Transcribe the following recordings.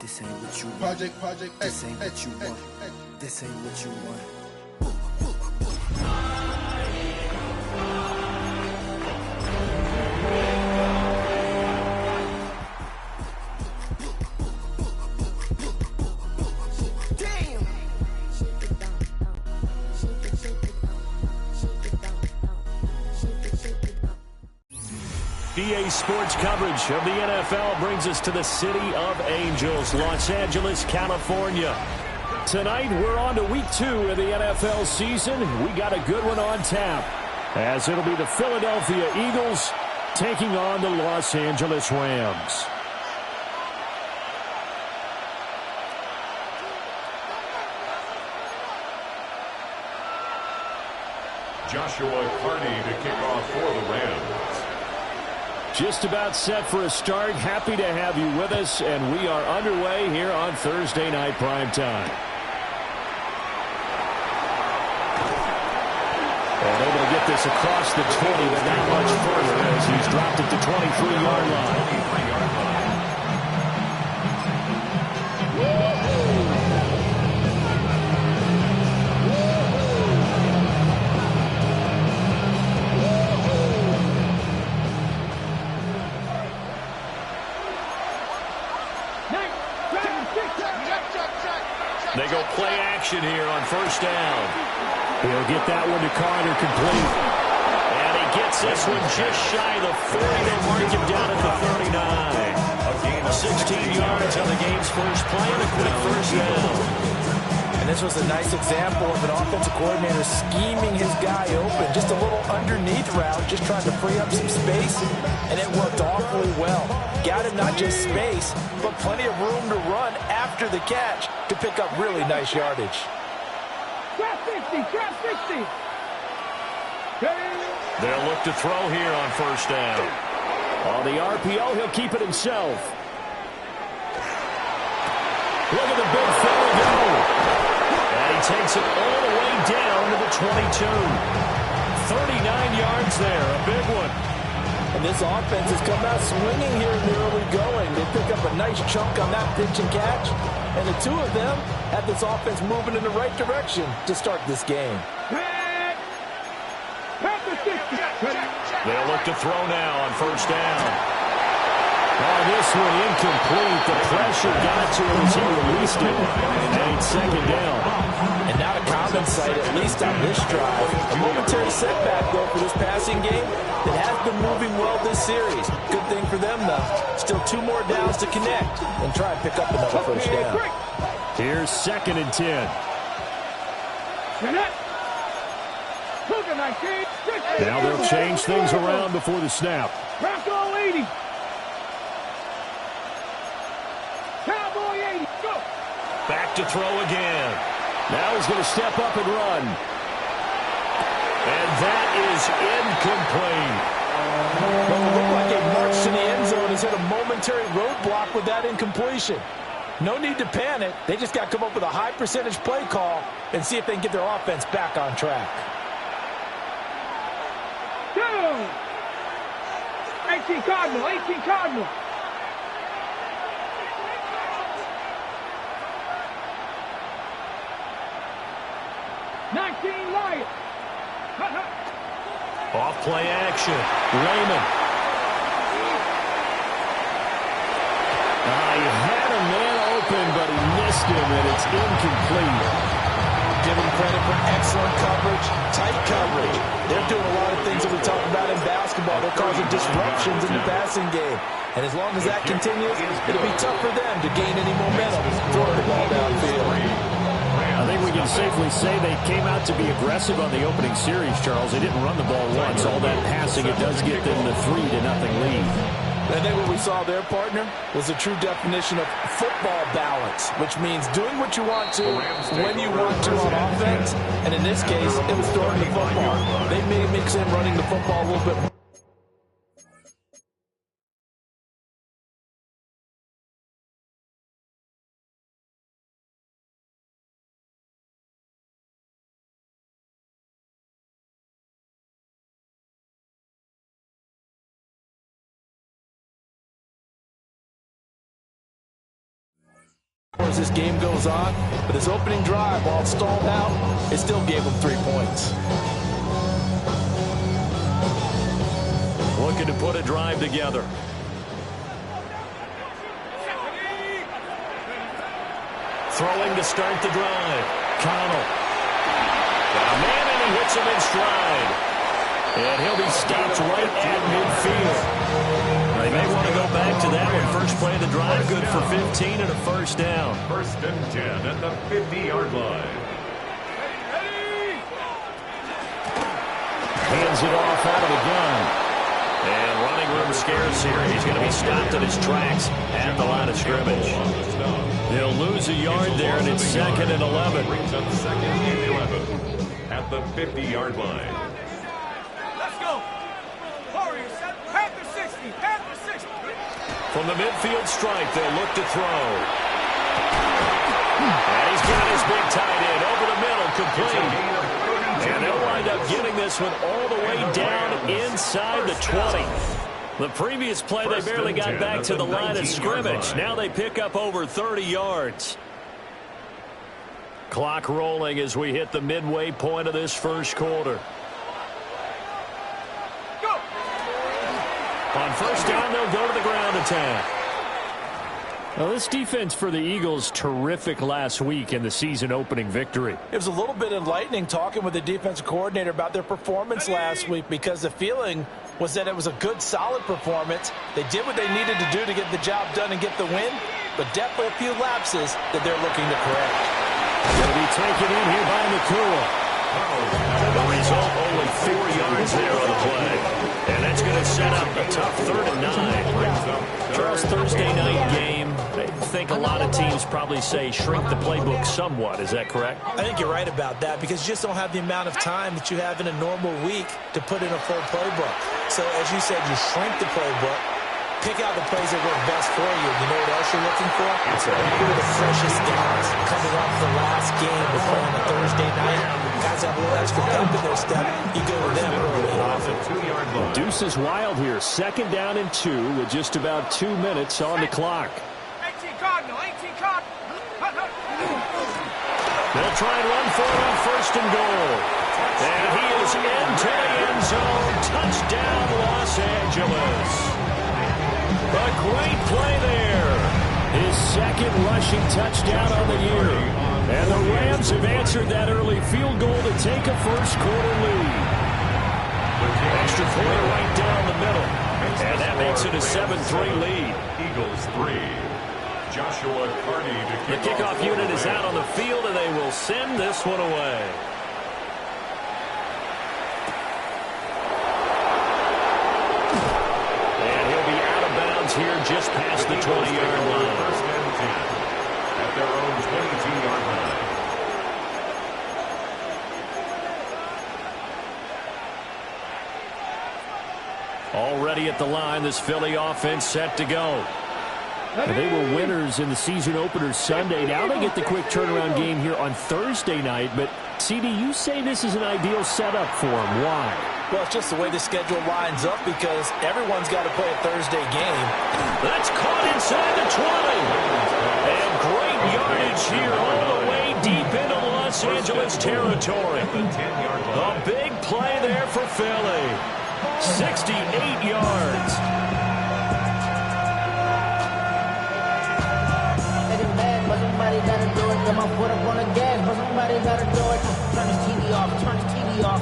This ain't what you want. Project, This ain't what you want. This ain't what you want. EA Sports coverage of the NFL brings us to the City of Angels, Los Angeles, California. Tonight, we're on to week 2 of the NFL season. We got a good one on tap, as it'll be the Philadelphia Eagles taking on the Los Angeles Rams. Joshua Carney to kick off for the Rams. Just about set for a start. Happy to have you with us, and we are underway here on Thursday Night Primetime. And able to get this across the 20, but not much further as he's dropped it to 23-yard line. They go play action here on first down. He'll get that one to Carter complete. And he gets this one just shy of the 40. They mark him down at the 39. 16 yards on the game's first play and a quick first down. And this was a nice example of an offensive coordinator scheming his guy open. Just a little underneath route, just trying to free up some space, and it worked awfully well. Got him not just space, but plenty of room to run after the catch to pick up really nice yardage. Trap 60. They'll look to throw here on first down. On the RPO, he'll keep it himself. Look at the big fella go. And he takes it all the way down to the 22. 39 yards there, a big one. And this offense has come out swinging here in the early going. They pick up a nice chunk on that pitch and catch. And the two of them have this offense moving in the right direction to start this game. They'll look to throw now on first down. Oh, this one incomplete. The pressure got to him as he released it. And it's second down. And not a common sight, at least on this drive. A momentary setback, though, for this passing game that has been moving well this series. Good thing for them, though. Still 2 more downs to connect and try and pick up another first down. Here's 2nd and 10. Now they'll change things around before the snap. Bronco 80. Cowboy 80. Go. Back to throw again. Now he's going to step up and run. And that is incomplete. Well, it looked like a march to the end zone has hit a momentary roadblock with that incompletion. No need to panic. They just got to come up with a high percentage play call and see if they can get their offense back on track. 18 Cardinal. 19 Lion. Off play action. Raymond. He had a man open, but he missed him, and it's incomplete. Give them credit for excellent coverage, tight coverage. They're doing a lot of things that we talk about in basketball. They're causing disruptions in the passing game. And as long as that continues, it'll be tough for them to gain any momentum throwing the ball downfield. I think we can safely say they came out to be aggressive on the opening series, Charles. They didn't run the ball once. All that passing, it does get them the 3-0 lead. I think what we saw there, partner, was a true definition of football balance, which means doing what you want to, when you want to on offense. And in this case, it was throwing the football. They may mix in running the football a little bit more. as this game goes on. But his opening drive, while it's stalled out, it still gave him 3 points. Looking to put a drive together. Throwing to start the drive. Connell. Got a man and he hits him in stride. And he'll be stopped right at midfield. They may want to go back to that one. First play of the drive, good for 15 and a first down. First and 10 at the 50-yard line. Hands it off out of the gun. And running room scarce here. He's going to be stopped in his tracks at the line of scrimmage. They'll lose a yard there, and it's 2nd and 11. Brings up 2nd and 11 at the 50-yard line. Let's go. Warriors, Panther 60, Panther 60. From the midfield stripe, they'll look to throw. And he's got his big tight end over the middle, complete. And they'll wind up getting this one all the way down inside the 20. The previous play, they barely got back to the line of scrimmage. Now they pick up over 30 yards. Clock rolling as we hit the midway point of this first quarter. On first down, they'll go to the ground attack. Well, this defense for the Eagles, terrific last week in the season-opening victory. It was a little bit enlightening talking with the defensive coordinator about their performance last week, because the feeling was that it was a good, solid performance. They did what they needed to do to get the job done and get the win, but definitely a few lapses that they're looking to correct. Going to be taken in here by McCool. The result, only 4 yards there on the play. And that's going to set up a tough 3rd and 9. Charles, Thursday night game. I think a lot of teams probably say shrink the playbook somewhat. Is that correct? I think you're right about that, because you just don't have the amount of time that you have in a normal week to put in a full playbook. So, as you said, you shrink the playbook, pick out the plays that work best for you. You know what else you're looking for? Who are the freshest guys coming off the last game to play on a Thursday night? Guys have a little extra pep in their step. You go with them early and often. Deuce is wild here. 2nd down and 2 with just about 2 minutes on the clock. 18 Cardinal, 18 Cardinal. They'll try and run for it on 1st and goal. And he is into the end zone. Touchdown, Los Angeles. A great play there. His 2nd rushing touchdown on the year. And the Rams have answered that early field goal to take a first quarter lead. Extra point right down the middle. And that makes it a 7-3 lead. Eagles 3. Joshua Carney to The kickoff unit is out on the field, and they will send this one away. And he'll be out of bounds here just past the 20-yard line. First and 10 at their own 22-yard line. Already at the line, this Philly offense set to go. And they were winners in the season opener Sunday. Now they get the quick turnaround game here on Thursday night. But, CD, you say this is an ideal setup for them. Why? Well, it's just the way the schedule lines up, because everyone's got to play a Thursday game. That's caught inside the 20. And great yardage here all the way deep into Los Angeles territory. A big play there for Philly. 68 yards. Somebody gotta do it. Got my foot up on the gas, but somebody gotta do it. Turn his TV off. Turn his TV off.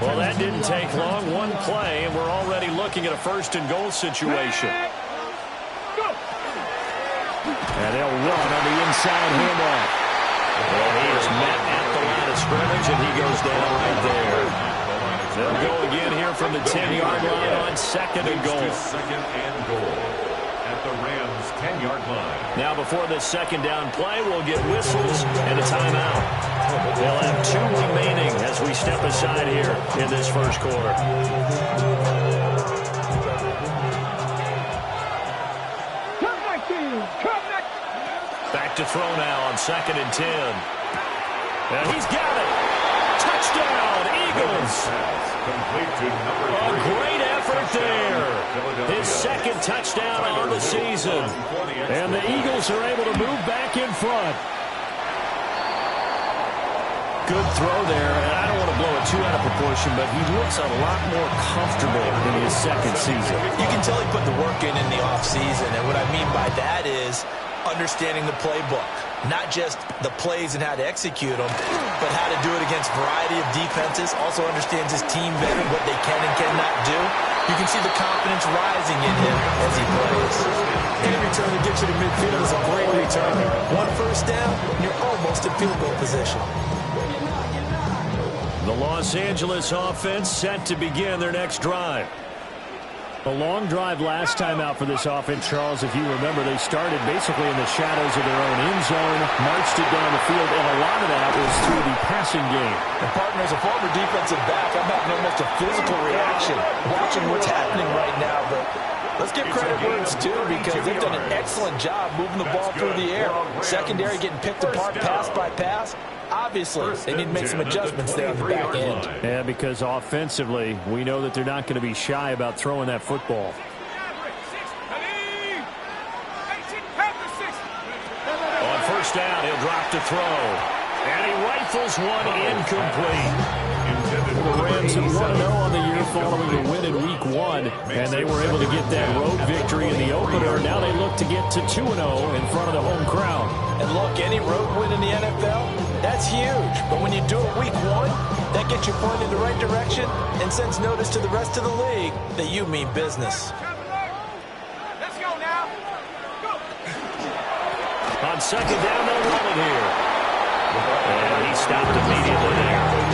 Well, that didn't take long. One play, and we're already looking at a 1st and goal situation. And they'll run on the inside handoff. And he is met at the line of scrimmage, and he goes down right there. They'll go again here from the 10-yard line on 2nd and goal. 2nd and goal at the Rams' 10-yard line. Now before this 2nd down play, we'll get whistles and a timeout. They'll have 2 remaining as we step aside here in this first quarter. Back to throw now on 2nd and 10. And he's got it. Touchdown, Eagles. Complete to number A 3. great effort there. His second touchdown on the season. And the Eagles are able to move back in front. Good throw there, and I don't want to blow it too out of proportion, but he looks a lot more comfortable in his second season. You can tell he put the work in the offseason, and what I mean by that is understanding the playbook. Not just the plays and how to execute them, but how to do it against a variety of defenses. Also understands his team better, what they can and cannot do. You can see the confidence rising in him as he plays. Any return that gets you to midfield is a great return. One first down, and you're almost in field goal position. The Los Angeles offense set to begin their next drive. A long drive last time out for this offense, Charles. If you remember, they started basically in the shadows of their own end zone, marched it down the field, and a lot of that was through the passing game. And partner, as a former defensive back, I'm having almost a physical reaction watching what's happening right now. But let's give credit where it's due, because they've done an excellent job moving the ball through the air. Secondary getting picked apart pass by pass. Obviously, they need to make some adjustments there on the back end. Yeah, because offensively, we know that they're not going to be shy about throwing that football. On first down, he'll drop to throw. And he rifles one incomplete. The Rams have 1-0 on the year following the win in Week 1, and they were able to get that road victory in the opener. Now they look to get to 2-0 in front of the home crowd. And look, any road win in the NFL, that's huge. But when you do it Week 1, that gets you pointed in the right direction and sends notice to the rest of the league that you mean business. Let's go now. Go. On second down, they'll run it here. And he stopped immediately there.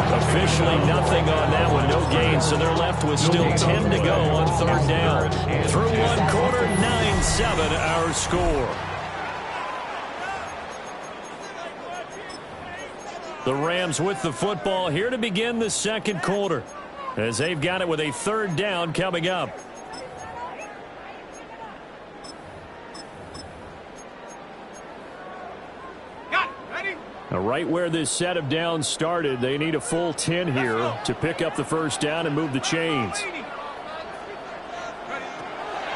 Officially nothing on that one, no gain, so they're left with still 10 to go on third down. Through one quarter, 9-7 our score. The Rams with the football here to begin the second quarter, as they've got it with a third down coming up. Now, right where this set of downs started, they need a full 10 here to pick up the first down and move the chains.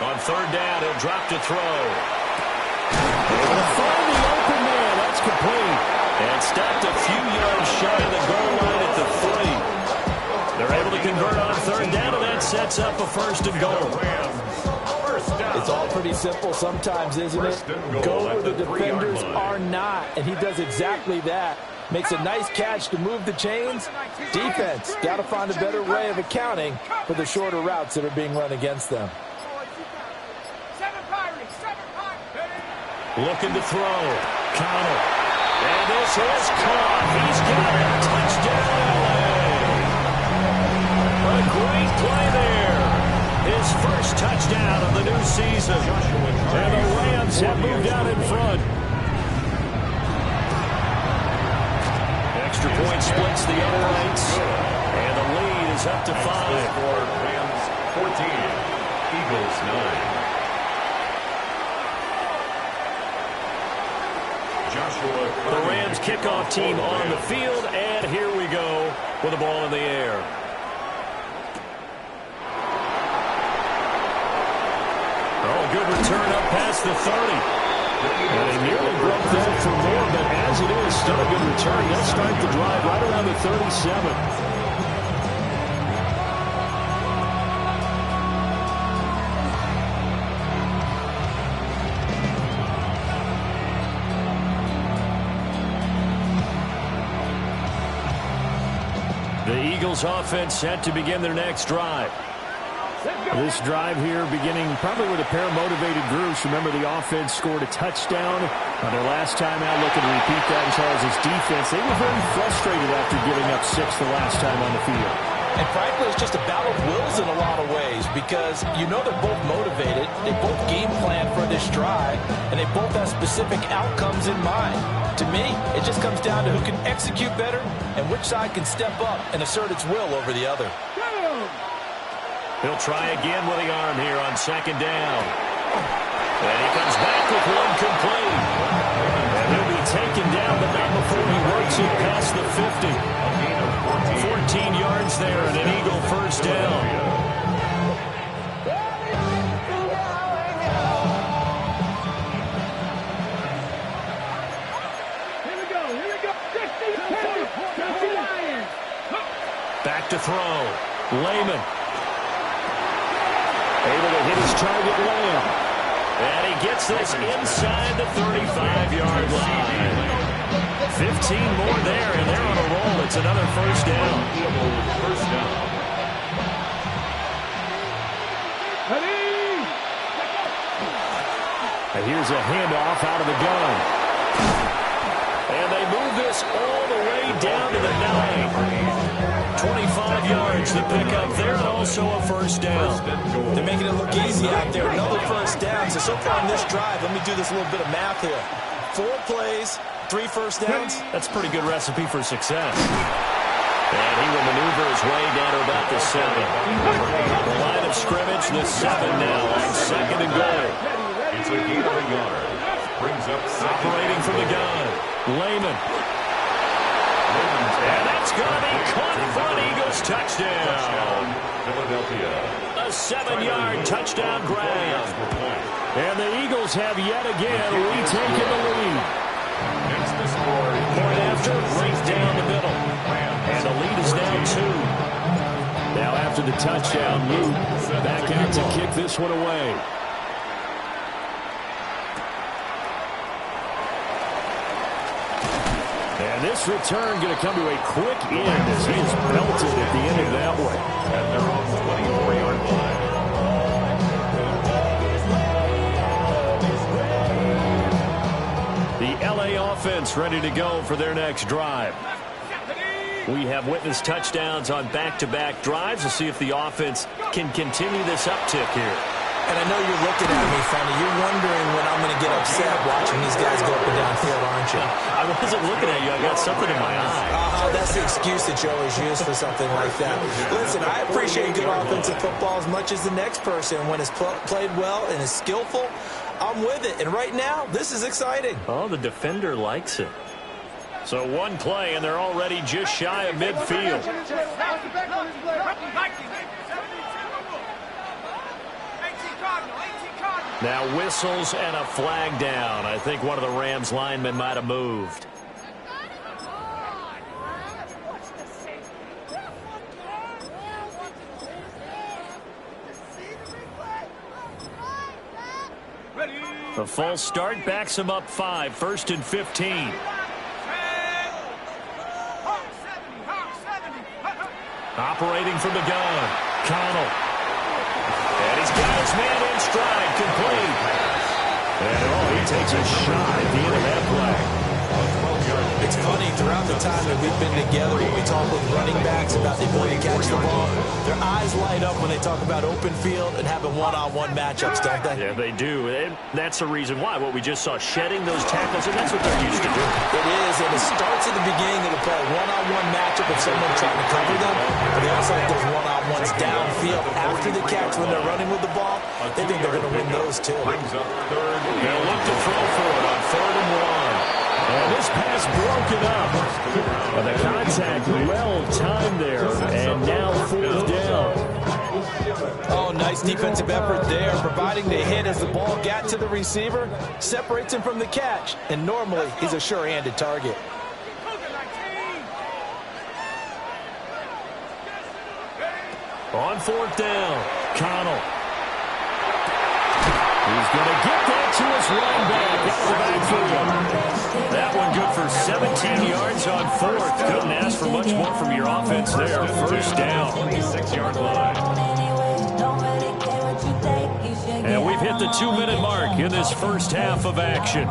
On third down, he'll drop to throw. Able to find the open man. That's complete. And stopped a few yards shy of the goal line at the 3. They're able to convert on third down, and that sets up a first and goal. It's all pretty simple sometimes, isn't it? Go where the defenders are not, and he does exactly that. Makes a nice catch to move the chains. Defense, got to find a better way of accounting for the shorter routes that are being run against them. Looking to throw. Connell. And this is caught. He's got it. Touchdown, LA. What a great play there. His first touchdown of the new season. And the Rams have moved out in front. Extra point splits the uprights. And the lead is up to 5. For Rams 14, Eagles 9. The Rams kickoff team on the field, and here we go with the ball in the air. Oh, good return up past the 30. And they nearly broke that for more, but as it is, still a good return. They'll start the drive right around the 37. The Eagles offense set to begin their next drive. This drive here beginning probably with a pair of motivated groups. Remember, the offense scored a touchdown on their last time out. Looking to repeat that as well as his defense. They were very frustrated after giving up 6 the last time on the field. And frankly, it's just a battle of wills in a lot of ways, because you know they're both motivated. They both game plan for this drive, and they both have specific outcomes in mind. To me, it just comes down to who can execute better and which side can step up and assert its will over the other. He'll try again with the arm here on second down. And he comes back with one complete. And he'll be taken down, but not before he works it past the 50. there and an Eagle first down. Back to throw. Lehman. Able to hit his target Lamb. And he gets this inside the 35-yard line. 15 more there, and they're on a roll. It's another first down. And here's a handoff out of the gun. And they move this all the way down to the 9. 25 yards to pick up there, and also a first down. They're making it look easy out there. Another first down. So far on this drive, let me do this little bit of math here. 4 plays, 3 first downs. That's a pretty good recipe for success. And he will maneuver his way down to about the 7. The line of scrimmage, the 7 now on 2nd and goal. It's a gain of a yard. Brings up operating from the gun. Lehman. And that's going to be caught for an Eagles touchdown. Philadelphia. A 7-yard touchdown grab. And the Eagles have yet again retaken the lead. Point after, right down the middle. And the lead is now 2. Now after the touchdown, Luke back out to kick this one away. And this return going to come to a quick end as he is belted at the end of that one. And they're on the 24-yard line. The LA offense ready to go for their next drive. We have witnessed touchdowns on back-to-back drives to see if the offense can continue this uptick here. And I know you're looking at me funny. You're wondering when I'm going to get upset watching these guys go up and down field, aren't you? I wasn't looking at you. I got something in my eye. That's the excuse that you always use for something like that. Listen, I appreciate good offensive football as much as the next person. When it's played well and is skillful, I'm with it. And right now, this is exciting. Oh, the defender likes it. So one play, and they're already just shy of midfield. Now whistles and a flag down. I think one of the Rams linemen might have moved. The false start backs him up 5, 1st and 15. Operating from the gun, Connell. And he's got his man in stride, complete. And he takes a shot at the end of that play. It's funny, throughout the time that we've been together, when we talk with running backs about the ability to catch the ball, their eyes light up when they talk about open field and having one-on-one matchups, don't they? Yeah, they do. And that's the reason why. What we just saw, shedding those tackles, and that's what they're used to doing. It is, and it starts at the beginning of the play. One-on-one matchup with someone trying to cover them, but they also have those one-on-ones downfield after the catch when they're running with the ball. They think they're going to win those, too. They'll look to throw for it on 3rd and 1. And this pass broken up. And the contact well timed there. And now 4th down. Oh, nice defensive effort there, providing the hit as the ball got to the receiver, separates him from the catch. And normally, he's a sure-handed target. On 4th down, Connell. He's going to get that to his running back out of the backfield. That one good for 17 yards on 4th. Couldn't ask for much more from your offense there. 1st down. 26-yard line. And we've hit the 2-minute mark in this first half of action.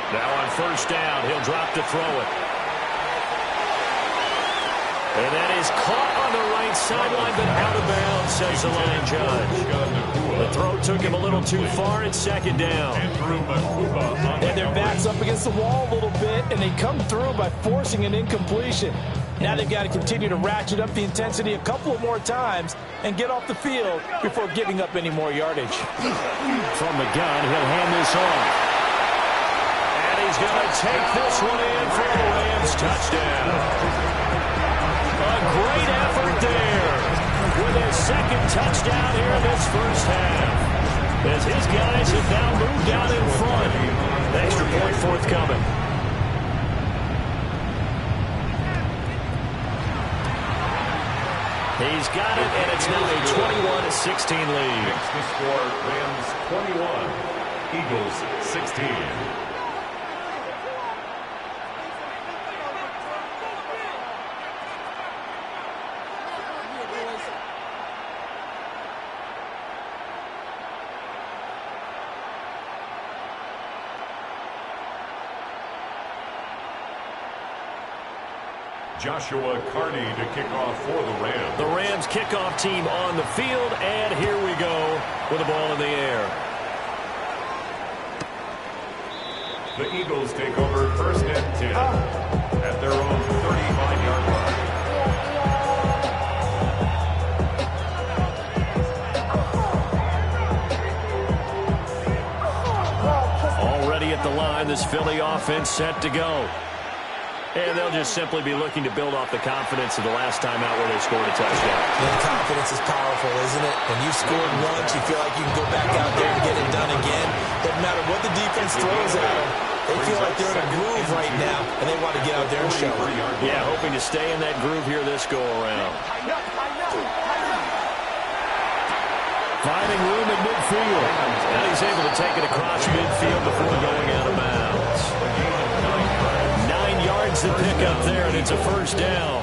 Now on 1st down, he'll drop to throw it. And that is caught on the right sideline, but out of bounds, says the line judge. The throw took him a little too far. It's second down. And their back's up against the wall a little bit, and they come through by forcing an incompletion. Now they've got to continue to ratchet up the intensity a couple of more times and get off the field before giving up any more yardage. From the gun, he'll hand this off. And he's going to take this one in for a Rams touchdown. A great effort there with his second touchdown here in this first half. As his guys have now moved out in front. Extra point forthcoming. He's got it, and it's now a 21-16 lead. Makes the score Rams 21, Eagles 16. Joshua Carney to kick off for the Rams. The Rams kickoff team on the field, and here we go with the ball in the air. The Eagles take over first and 10 at their own 35-yard line. Already at the line, this Philly offense set to go. And they'll just simply be looking to build off the confidence of the last time out where they scored a touchdown. The confidence is powerful, isn't it? When you've scored once, you feel like you can go back out there and get it done again. Doesn't matter what the defense throws at them. They feel like they're in a groove right now, and they want to get out there and show it. Yeah, hoping to stay in that groove here this go-around. Finding room at midfield. And he's able to take it across midfield before going out of bounds. 9 yards to pick up there, and it's a first down.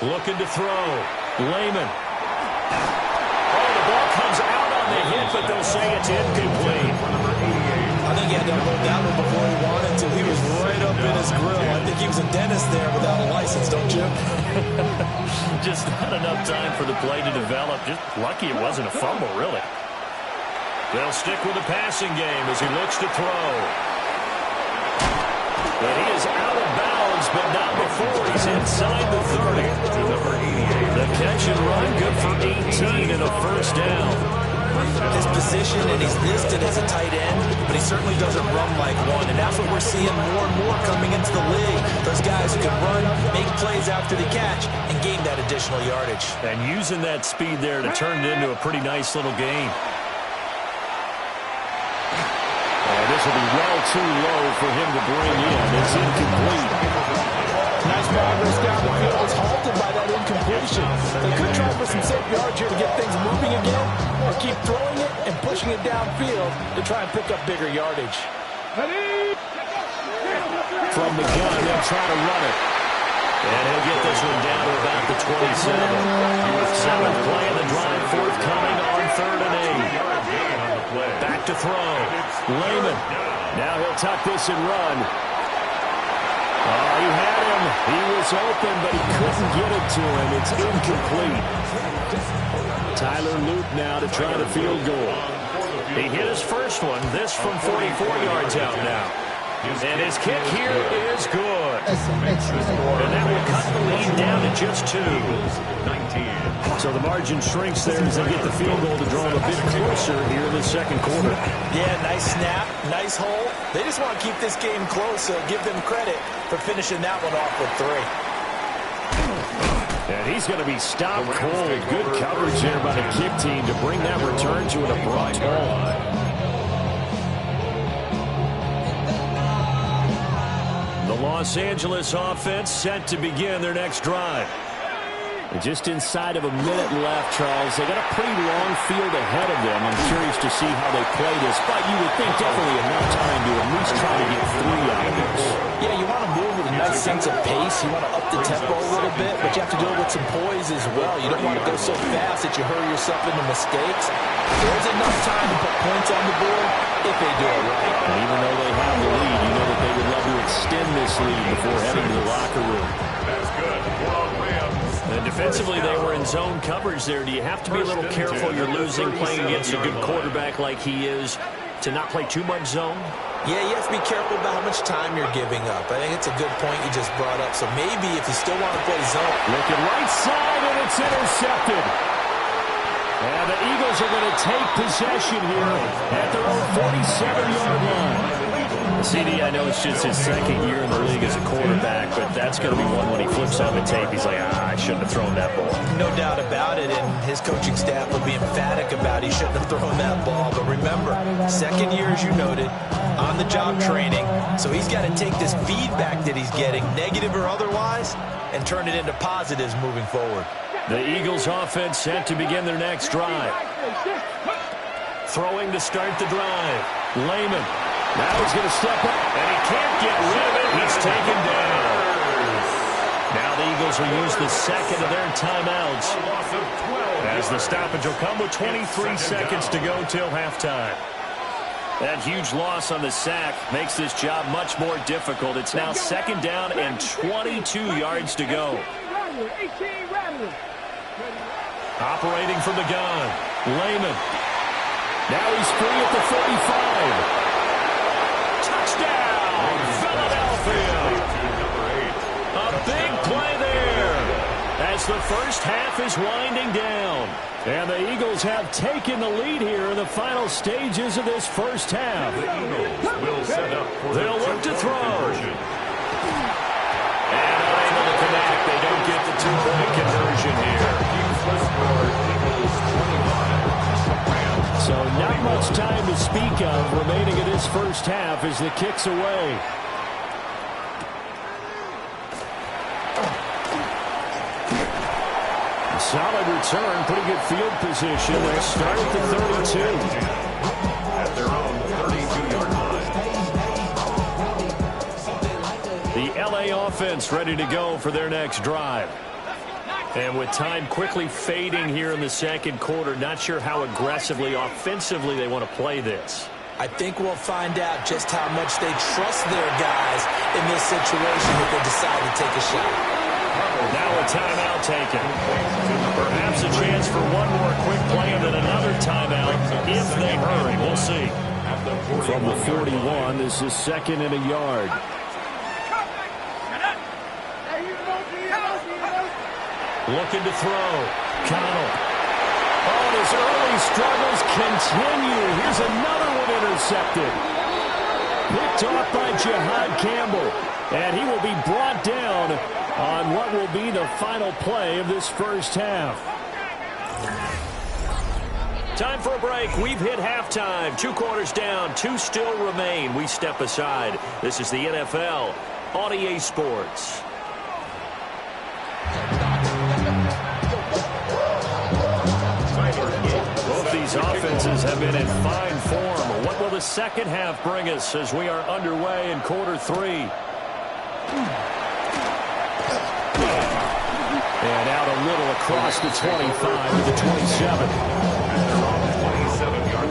Looking to throw. Lehman. Oh, the ball comes out on the hit, but they'll say it's incomplete. I think he had to unload that one before he wanted to. He was right up in his grill. I think he was a dentist there without a license, don't you? Just not enough time for the play to develop. Just lucky it wasn't a fumble, really. They'll stick with the passing game as he looks to throw. But he is out of bounds, but not before he's inside the 30. Number 88. The catch and run, good for 18 and a first down. His position, and he's listed as a tight end, but he certainly doesn't run like one, and that's what we're seeing more and more coming into the league. Those guys who can run, make plays after the catch, and gain that additional yardage. And using that speed there to turn it into a pretty nice little game. This will be well too low for him to bring in. It's incomplete. Nice progress down the field. It's halted by that incompletion. They could try for some safe yards here to get things moving again, or keep throwing it and pushing it downfield to try and pick up bigger yardage. From the gun, they'll try to run it. And he'll get this one down to about the 27. 7th play of the drive, forthcoming on 3rd and 8. Back to throw. Lehman. Now he'll tuck this and run. Oh, he had him. He was open, but he couldn't get it to him. It's incomplete. Tyler Luke now to try the field goal. He hit his first one. This from 44 yards out now. And his kick here is good. And that will cut the lead down to just 2. 19. So the margin shrinks there as they get the field goal to draw them a bit closer here in the second quarter. Yeah, nice snap, nice hole. They just want to keep this game close, so give them credit for finishing that one off with 3. And he's going to be stopped cold. Good coverage there by the kick team to bring that return to an abrupt halt. The Los Angeles offense set to begin their next drive. And just inside of a minute left, Charles. They got a pretty long field ahead of them. I'm curious to see how they play this, but you would think definitely enough time to at least try to get 3 out of this. Yeah, you want to move with a nice sense of pace. You want to up the tempo a little bit, but you have to do it with some poise as well. You don't want to go so fast that you hurry yourself into mistakes. There's enough time to put points on the board if they do it right. And even though they have the lead, you know that they would love to extend this lead before heading to the locker room. And defensively, they were in zone coverage there. Do you have to be a little careful? You're losing playing against a good quarterback like he is to not play too much zone? Yeah, you have to be careful about how much time you're giving up. I think it's a good point you just brought up. So maybe if you still want to play zone. Looking right side, and it's intercepted. And the Eagles are going to take possession here at their own 47-yard line. CD, I know it's just his second year in the league as a quarterback, but that's going to be one when he flips on the tape. He's like, I shouldn't have thrown that ball. No doubt about it, and his coaching staff will be emphatic about he shouldn't have thrown that ball. But remember, second year, as you noted, on-the-job training, so he's got to take this feedback that he's getting, negative or otherwise, and turn it into positives moving forward. The Eagles offense set to begin their next drive. Throwing to start the drive. Lehman. Now he's going to step up, and he can't get rid of it. He's taken down. Now the Eagles will use the second of their timeouts as the stoppage will come with 23 seconds to go till halftime. That huge loss on the sack makes this job much more difficult. It's now second down and 22 yards to go. Operating from the gun, Lehman. Now he's free at the 45. Touchdown, Philadelphia. A big play there as the first half is winding down. And the Eagles have taken the lead here in the final stages of this first half. The Eagles will set up for They'll look to throw. And unable to connect. They don't get the two-point conversion here. So not much time to speak of remaining in this first half as the kick's away. Solid return, pretty good field position. They'll start at the 32. At their own 32-yard line. The LA offense ready to go for their next drive. And with time quickly fading here in the second quarter, not sure how aggressively, offensively they want to play this. I think we'll find out just how much they trust their guys in this situation if they decide to take a shot. Now a timeout taken. Perhaps a chance for one more quick play and then another timeout if they hurry. We'll see. From the 41, this is second and a yard. Looking to throw. Connell. Oh, and his early struggles continue. Here's another one intercepted. Picked off by Jihad Campbell. And he will be brought down on what will be the final play of this first half. Time for a break. We've hit halftime. 2 quarters down. 2 still remain. We step aside. This is the NFL on EA Sports. Both these offenses have been in fine form. What will the second half bring us as we are underway in quarter 3? And out a little across the 25 to the 27. 27-yard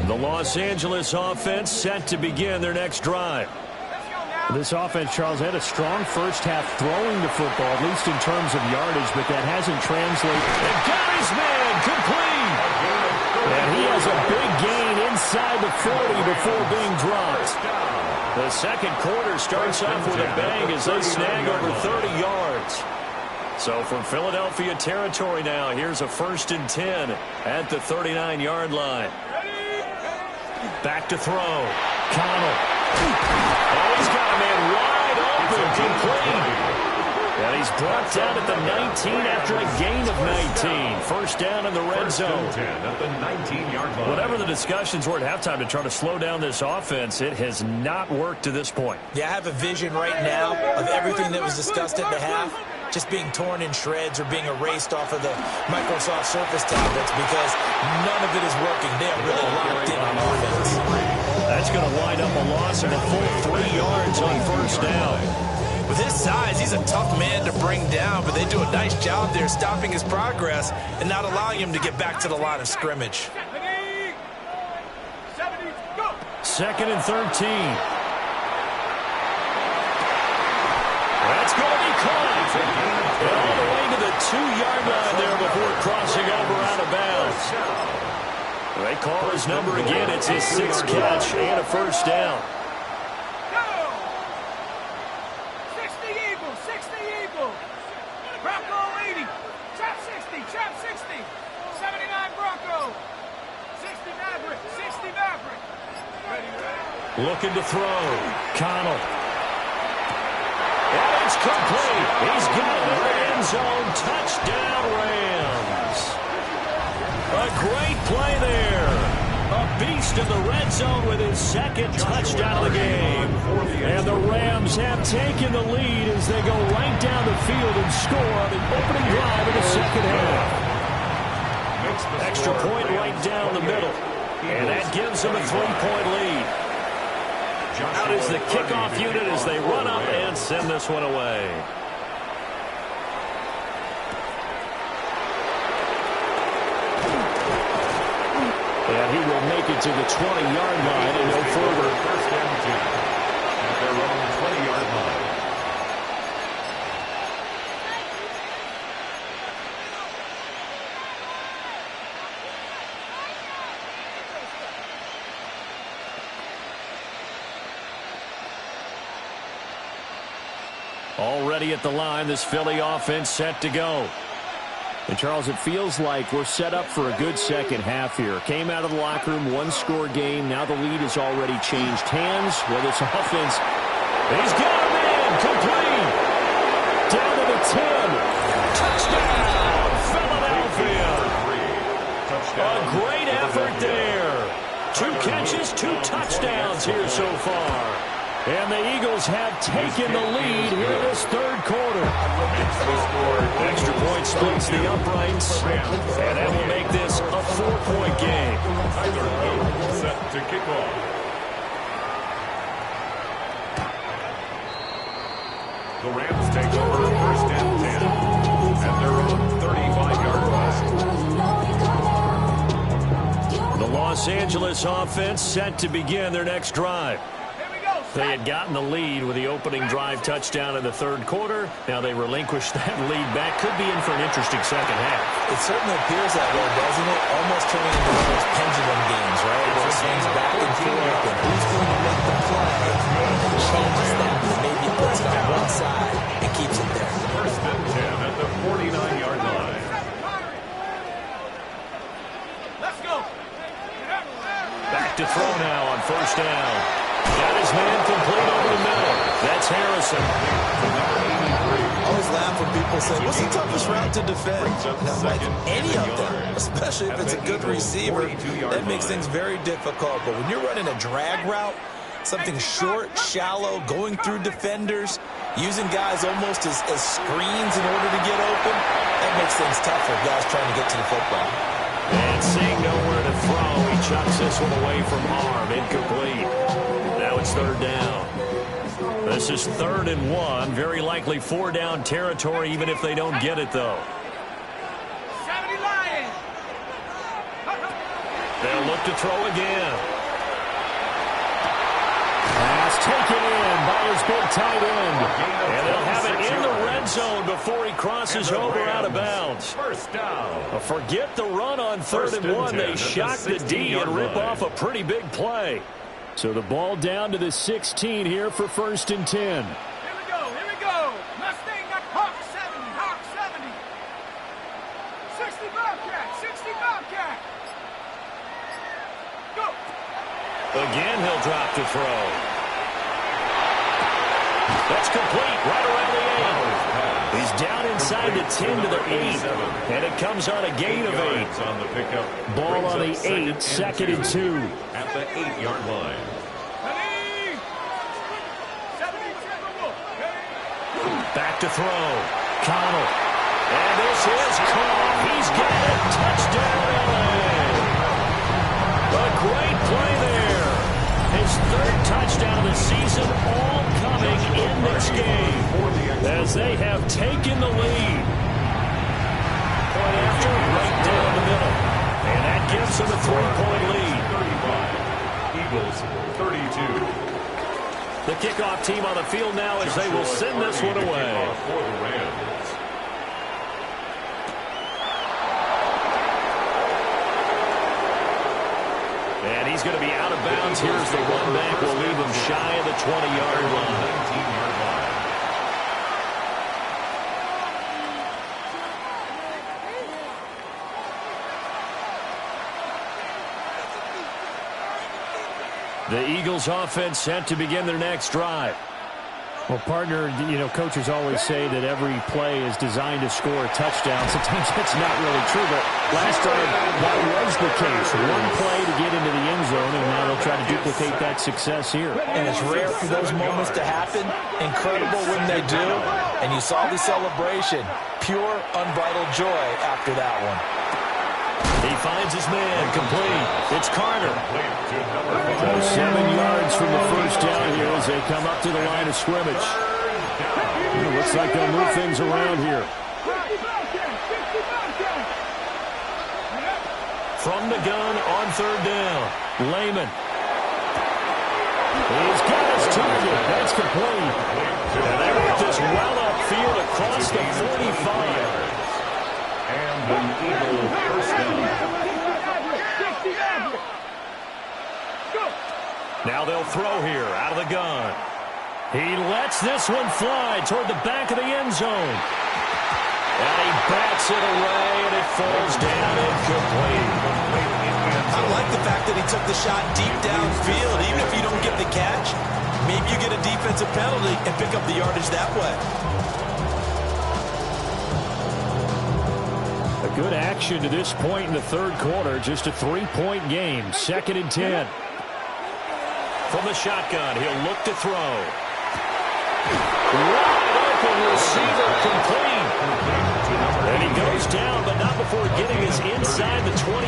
line. The Los Angeles offense set to begin their next drive. This offense, Charles, had a strong first half throwing the football, at least in terms of yardage, but that hasn't translated. And got his man complete. And he has a big gain inside the 40 before being dropped. The second quarter starts off with a bang as they snag over 30 yards. So from Philadelphia territory now, here's a 1st and 10 at the 39-yard line. Back to throw. Connell. Oh, he's got a man wide open, complete. And he's brought down at the 19 after a gain of 19. First down in the red zone. 10 at the 19-yard line. Whatever the discussions were at halftime to try to slow down this offense, it has not worked to this point. Yeah, I have a vision right now of everything that was discussed at the half just being torn in shreds or being erased off of the Microsoft Surface tablets because none of it is working. They are really locked in on offense. That's going to wind up a loss of a full 3 yards on first down. With his size, he's a tough man to bring down, but they do a nice job there stopping his progress and not allowing him to get back to the line of scrimmage. 2nd and 13. That's going to be caught. And all the way to the 2-yard line there before crossing over out of bounds. They call his number again. It's his 6th catch and a first down. Go! 60 Eagles, 60 Eagles. Bronco 80. Chop 60, chop 60. 79 Bronco. 60 Maverick, 60 Maverick. Ready, ready. Looking to throw. Connell. And it's complete. He's got it in the end zone. Touchdown, Rams. A great play there. A beast in the red zone with his 2nd touchdown of the game. And the Rams have taken the lead as they go right down the field and score on the opening drive of the 2nd half. Extra point right down the middle. And that gives them a 3-point lead. Out is the kickoff unit as they run up and send this one away. And he will make it to the 20-yard line and no further. First and 10 at their own 20-yard line. Already at the line, this Philly offense set to go. And, Charles, it feels like we're set up for a good second half here. Came out of the locker room, 1-score game. Now the lead has already changed hands. Well, this offense, he's got him in. Complete. Down to the 10. Touchdown, Philadelphia. A great effort there. 2 catches, 2 touchdowns here so far. And the Eagles have taken the lead here in this 3rd quarter. Extra point splits the uprights. And that will make this a 4-point game. Set to kick off. The Rams take over 1st and 10 at their own 35-yard line. The Los Angeles offense set to begin their next drive. They had gotten the lead with the opening drive touchdown in the 3rd quarter. Now they relinquish that lead back. Could be in for an interesting second half. It certainly appears that way, doesn't it? Almost turning into one of those pendulum games, right? Where it swings back and forth, and who's going to make the play and changes that? Maybe it puts it on one side and keeps it there. 1st and 10 at the 49-yard line. Let's go. Back to throw now on 1st down. Got his man complete over the middle. That's Harrison. I always laugh when people say, what's the toughest route to defend? Like any of them, especially if it's a good receiver, that makes things very difficult. But when you're running a drag route, something short, shallow, going through defenders, using guys almost as screens in order to get open, that makes things tough for guys trying to get to the football. And seeing nowhere to throw, he chucks this one away from harm. Incomplete. Now it's 3rd down. This is 3rd and 1. Very likely 4-down territory, even if they don't get it, though. 70 Lions. They'll look to throw again. Pass taken in by his big tight end. And they'll have it in the red zone before he crosses over out of bounds. First down. Forget the run on 3rd and 1. They shock the D and rip off a pretty big play. So the ball down to the 16 here for 1st and 10. Here we go, here we go. Mustang got Hawk 70, Hawk 70. 60 Bobcat, 60 Bobcat. Go. Again, he'll drop to throw. That's complete right around the 8. He's down inside the 10 to the 8. And it comes on a gain of 8. On the pickup. Ball on the 8, 2nd and 2. At the 8-yard line. Ready. 70 Back to throw. Connell. And this is caught. He's got it. Touchdown, LA. A great play there. His 3rd touchdown of the season, all coming in this game as they have taken the lead. Point after, right down the middle. And that gives them a 3-point lead. 35. Eagles 32. The kickoff team on the field now as they will send this one away. For the Rams. And he's going to be out of bounds. Here's the run back. Will leave him shy of the 20-yard line. 19-yard line. The Eagles offense set to begin their next drive. Well, partner, coaches always say that every play is designed to score a touchdown. Sometimes that's not really true, but last time that was the case. One play to get into the end zone, and now they'll try to duplicate that success here. And it's rare for those moments to happen. Incredible when they do. And you saw the celebration. Pure, unbridled joy after that one. He finds his man, complete. It's Carter. So 7 yards from the first down here as they come up to the line of scrimmage. It looks like they'll move things around here. From the gun on third down, Lehman. He's got his target. That's complete. And they work this well upfield across the 45. and an Eagle first down. Now they'll throw here out of the gun. He lets this one fly toward the back of the end zone. And he bats it away, and it falls down incomplete. I like the fact that he took the shot deep downfield. Even if you don't get the catch, maybe you get a defensive penalty and pick up the yardage that way. A good action to this point in the third quarter. Just a 3-point game. 2nd and 10. From the shotgun, he'll look to throw. Wide open receiver complete. And he goes down, but not before getting us inside the 25.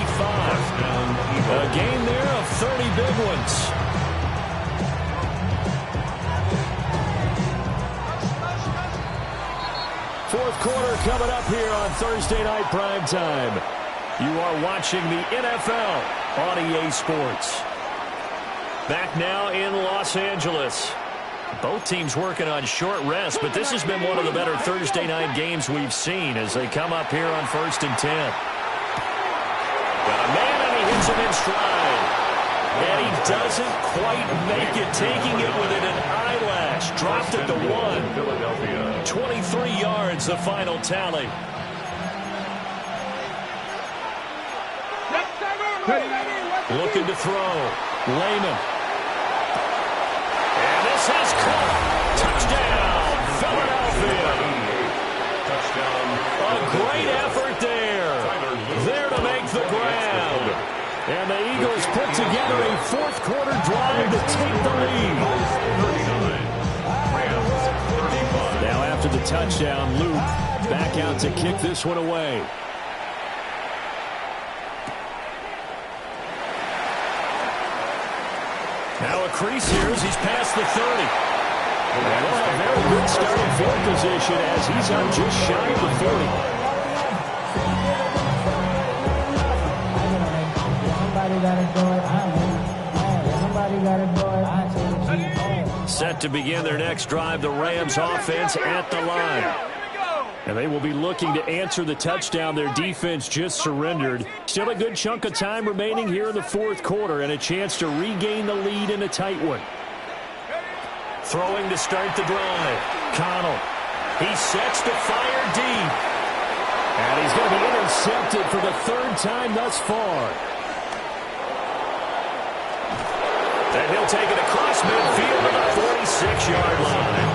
A game there of 30 big ones. Fourth quarter coming up here on Thursday Night Primetime. You are watching the NFL on EA Sports. Back now in Los Angeles. Both teams working on short rest, but this has been one of the better Thursday night games we've seen as they come up here on 1st and 10. Got a man, and he hits him in stride. And he doesn't quite make it, taking it within an eyelash. Dropped it to 1. Philadelphia. 23 yards, the final tally. Looking to throw. Lehman. And this is caught. Touchdown, Philadelphia. Touchdown. A great effort there. There to make the grab. And the Eagles put together a fourth quarter drive to take the lead. 39. Rams 35. Now after the touchdown, Luke back out to kick this one away. Now a crease here as he's past the 30. And they'll have very good starting field position as he's on just shy of the 40. Set to begin their next drive, the Rams offense at the line. And they will be looking to answer the touchdown their defense just surrendered. Still a good chunk of time remaining here in the fourth quarter and a chance to regain the lead in a tight one. Throwing to start the drive. Connell. He sets to fire deep. And he's going to be intercepted for the third time thus far. And he'll take it across midfield to the 46-yard line.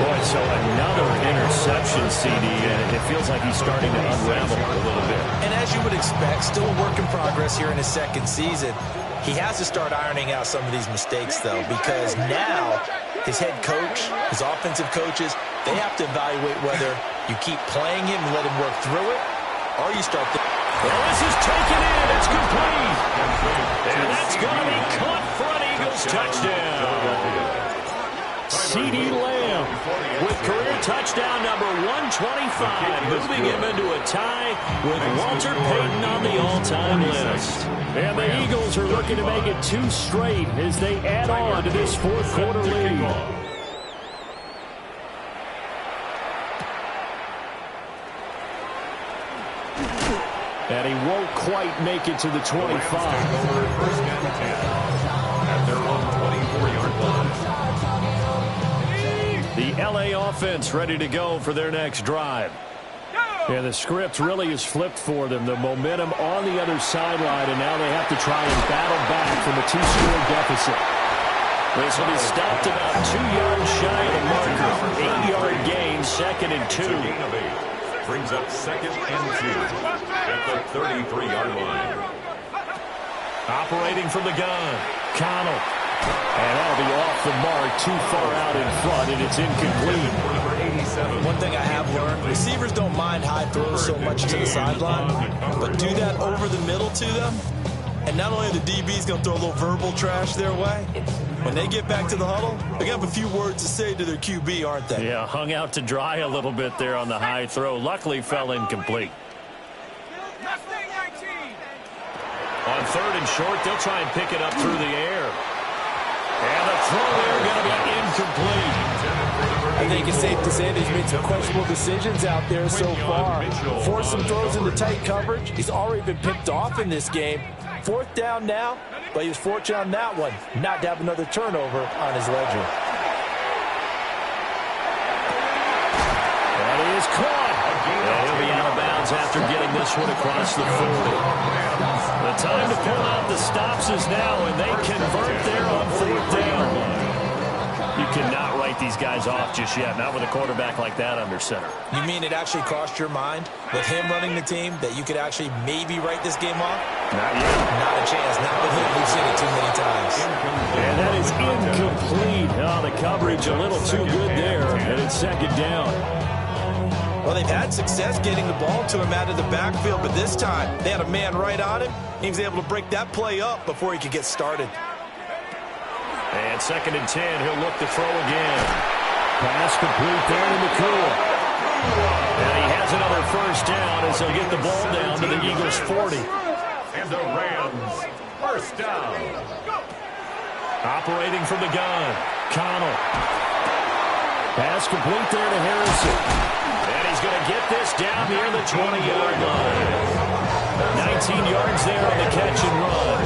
Boy, so another interception, CD, and it feels like he's starting to unravel a little bit. And as you would expect, still a work in progress here in his second season. He has to start ironing out some of these mistakes, though, because now his head coach, his offensive coaches, they have to evaluate whether you keep playing him and let him work through it, or you start the... Well, this is taken in. It's complete. And that's going to be caught for an Eagles touchdown. CeeDee Lamb with career touchdown number 125, moving him into a tie with Walter Payton on the all-time list. And the Eagles are looking to make it 2 straight as they add on to this fourth-quarter lead. And he won't quite make it to the 25. First and 10 at their own 24-yard line. The L.A. offense ready to go for their next drive. And the script really is flipped for them. The momentum on the other sideline, and now they have to try and battle back from a 2-score deficit. This will be stopped about 2 yards shy of the marker. 8-yard gain, 2nd and 2. Brings up 2nd and 2 at the 33-yard line. Operating from the gun, Connell. And that'll be off the mark, too far out in front, and it's incomplete. One thing I have learned, receivers don't mind high throws so much to the sideline, but do that over the middle to them, and not only are the DBs going to throw a little verbal trash their way, when they get back to the huddle, they're going to have a few words to say to their QB, aren't they? Yeah, hung out to dry a little bit there on the high throw. Luckily, fell incomplete. On 3rd and short, they'll try and pick it up through the air. And the throw there going to be incomplete. I think it's safe to say that he's made some questionable decisions out there so far. Forced some throws into tight coverage. He's already been picked off in this game. 4th down now, but he was fortunate on that one not to have another turnover on his ledger. That is caught. And he'll be out of bounds after getting this one across the 40. The time to pull out the stops is now, and they convert there on 4th down. You cannot write these guys off just yet, not with a quarterback like that under center. You mean it actually crossed your mind, with him running the team, that you could actually maybe write this game off? Not yet. Not a chance. Not with him. We've seen it too many times. And that is incomplete. Oh, the coverage a little too good there, and it's 2nd down. Well, they've had success getting the ball to him out of the backfield, but this time they had a man right on him. He was able to break that play up before he could get started. And 2nd and 10, he'll look to throw again. Pass complete there to McCool. And he has another 1st down as he'll get the ball down to the Eagles' 40. And the Rams, 1st down. Operating from the gun, Connell. Pass complete there to Harrison. And he's going to get this down near the 20-yard line. 19 yards there on the catch and run.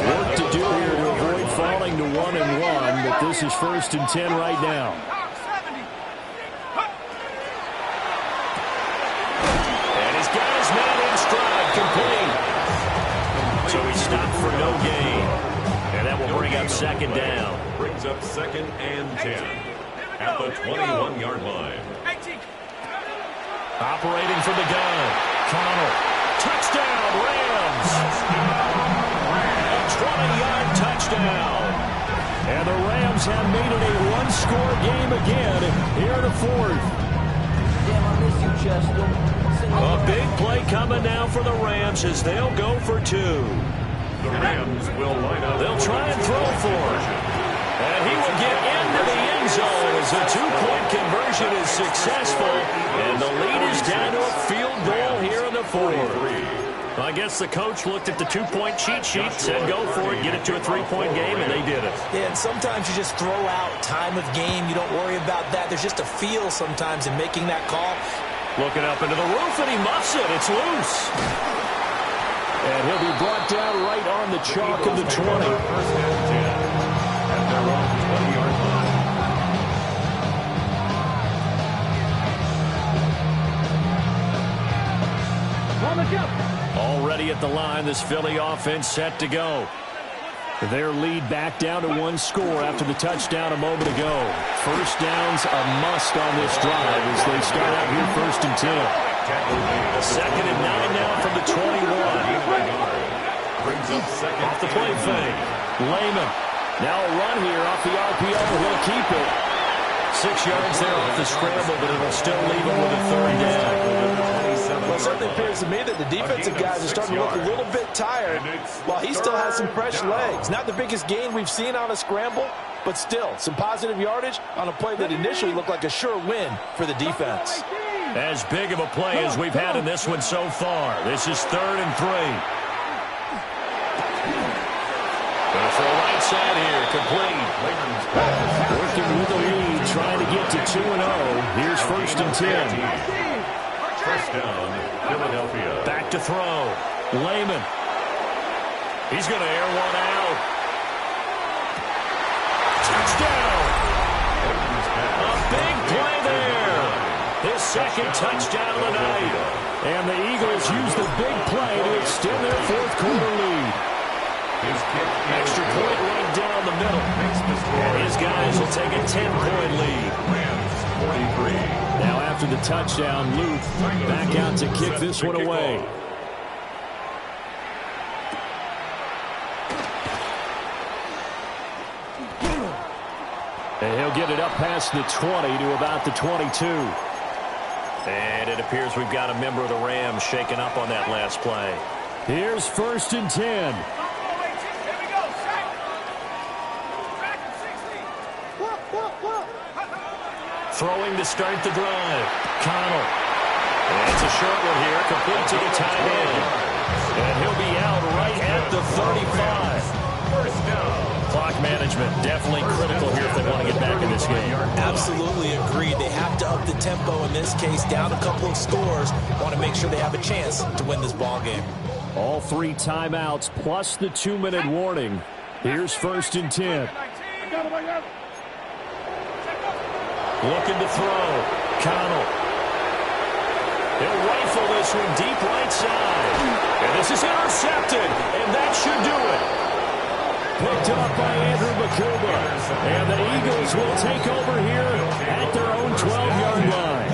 Work to do here to avoid falling to 1-1, but this is 1st and 10 right now. And he's got his man in stride, complete. So he stopped for no gain. And that will bring up 2nd down. Brings up 2nd and 10 at the 21-yard line. Operating from the gun, Connell. Touchdown, Rams. 20-yard touchdown. And the Rams have made it a 1-score game again here in the 4th. Damn, I miss you, Chester. A big play coming now for the Rams as they'll go for 2. The Rams will line up. They'll try and throw for it. And he will get into the end zone as a 2-point conversion is successful. And the lead is down to a field goal here in the 4th. I guess the coach looked at the 2-point cheat sheet, said go for it, get it to a 3-point game, and they did it. Yeah, and sometimes you just throw out time of game. You don't worry about that. There's just a feel sometimes in making that call. Looking up into the roof, and he muffs it. It's loose. And he'll be brought down right on the chalk of the 20. 1st and 10 at their own 20-yard line. Already at the line, this Philly offense set to go. Their lead back down to 1 score after the touchdown a moment ago. 1st down's a must on this drive as they start out here 1st and 10. 2nd and 9 now from the 21. Brings up 2nd. Off the play fake. Lehman. Now a run here off the RPO. He'll keep it. 6 yards there off the scramble, but it'll still leave him with a third down. Well, it certainly appears to me that the defensive guys are starting to look a little bit tired while he still has some fresh legs. Not the biggest gain we've seen on a scramble, but still some positive yardage on a play that initially looked like a sure win for the defense. As big of a play as we've had in this one so far. This is 3rd and 3. Going to throw right side here, complete. Working with the lead, trying to get to 2-0. Here's 1st and 10. First down, Philadelphia. Back to throw. Lehman. He's going to air one out. Touchdown. A big play there. His 2nd touchdown of the night. And the Eagles use the big play to extend their 4th quarter lead. Extra point right down the middle. And his guys will take a 10-point lead. Rams 43. Now after the touchdown, Luke back out to kick this one away. And he'll get it up past the 20 to about the 22. And it appears we've got a member of the Rams shaken up on that last play. Here's 1st and 10. Throwing to start the drive. Connell. And it's a short one here, complete to the tight end. And he'll be out right at the 35. First down. Clock management definitely critical here if they want to get back in this game. Absolutely agreed. They have to up the tempo in this case, down a couple of scores. Want to make sure they have a chance to win this ball game. All 3 timeouts plus the 2-minute warning. Here's 1st and 10. Looking to throw. Connell. He'll rifle this one deep right side. And this is intercepted. And that should do it. Picked up by Andrew Bakuba. And the Eagles will take over here at their own 12-yard line.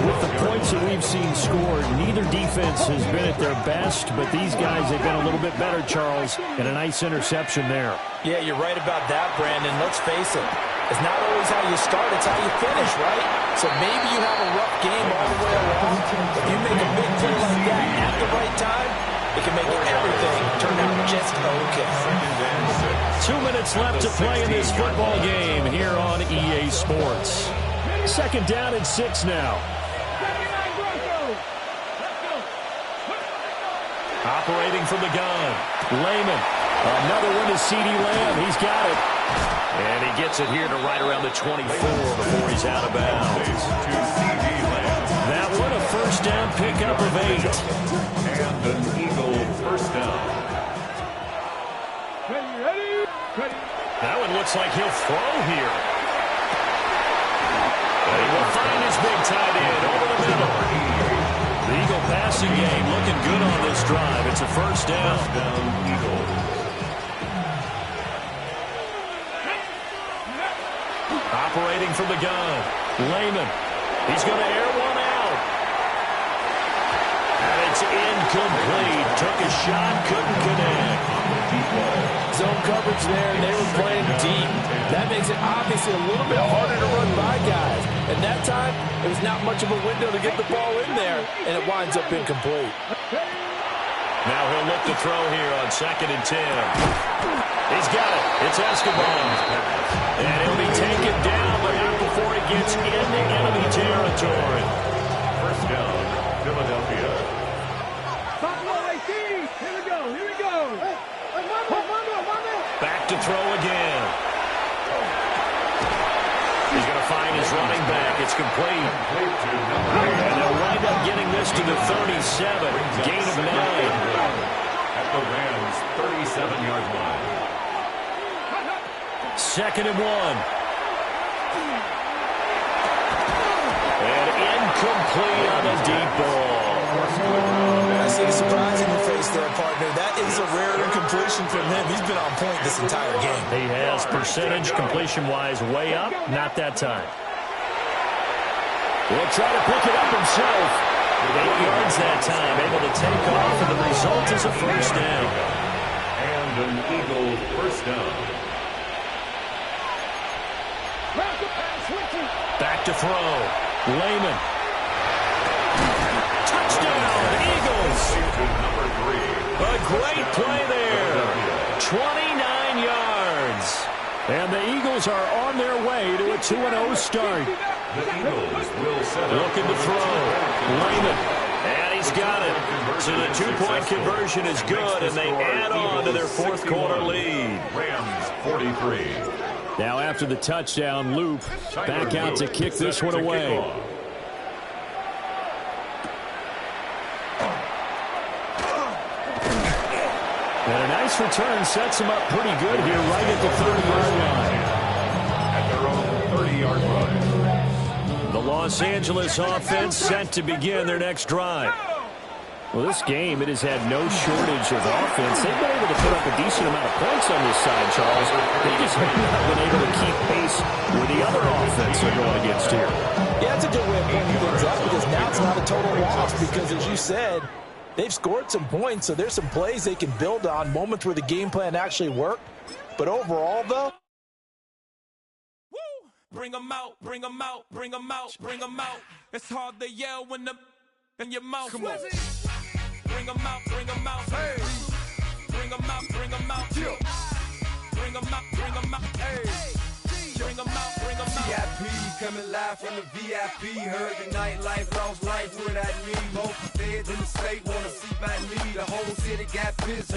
With the points that we've seen scored, neither defense has been at their best, but these guys have been a little bit better, Charles, and a nice interception there. Yeah, you're right about that, Brandon. Let's face it. It's not always how you start, it's how you finish, right? So maybe you have a rough game all the way along. If you make a big play like that at the right time, it can make everything turn out just okay. 2 minutes left to play in this football game here on EA Sports. 2nd down and 6 now. Operating from the gun. Lehman. Another one to CeeDee Lamb. He's got it. And he gets it here to right around the 24 before he's out of bounds. That one a 1st down pickup of 8. And an Eagle first down. That one looks like he'll throw here. And he will find his big tight end over the middle. The Eagle passing game looking good on this drive. It's a 1st down. First down, Eagle. Operating from the gun. Lehman. He's going to air one out. And it's incomplete. Took a shot, couldn't connect. Zone coverage there, and they were playing deep. That makes it obviously a little bit harder to run by guys. And that time, it was not much of a window to get the ball in there, and it winds up incomplete. Now he'll look to throw here on 2nd and 10. He's got it. It's Escobar. And he'll be taken down, but not before he gets into enemy territory. First down, Philadelphia. Here we go, here we go. Back to throw again. He's going to find his running back. It's complete. And they'll wind up getting this to the 37. Gain of 9. At the Rams' 37-yard line. 2nd and 1. And incomplete on the deep ball. I see the surprise in your face there, partner. That is a rare incompletion from him. He's been on point this entire game. He has percentage completion-wise way up. Not that time. Will try to pick it up himself. 8 yards that time. Able to take off, and the result is a 1st down. And an Eagle first down. Pass Back to throw. Lehman. Touchdown, Eagles. Number 3. A great play there. 29 yards. And the Eagles are on their way to a 2-0 start. The Eagles will set up. Looking to throw. Lehman. And he's got it. So the 2-point conversion is good, and they add on to their fourth quarter lead. Rams 43. Now after the touchdown, Loop back out to kick this one away. And a nice return sets him up pretty good here right at the 30-yard line. At their own 30-yard line. The Los Angeles offense set to begin their next drive. Well, this game, it has had no shortage of offense. They've been able to put up a decent amount of points on this side, Charles. They just have not been able to keep pace with the other offense they're going against here. Yeah, that's a good way of pointing things up because now it's not a total loss because, as you said, they've scored some points, so there's some plays they can build on, moments where the game plan actually worked. But overall, though, bring them out, bring them out, bring them out, bring them out. It's hard to yell when the in your mouth. Come on. Bring them out, bring them out. Hey. Bring them out, bring them out. Yeah. Bring them out, bring them out. Hey. Bring them out, bring them out. VIP coming live from the VIP. Heard the nightlife, lost life without me. Most feds in the state wanna see by me. The whole city got pissed.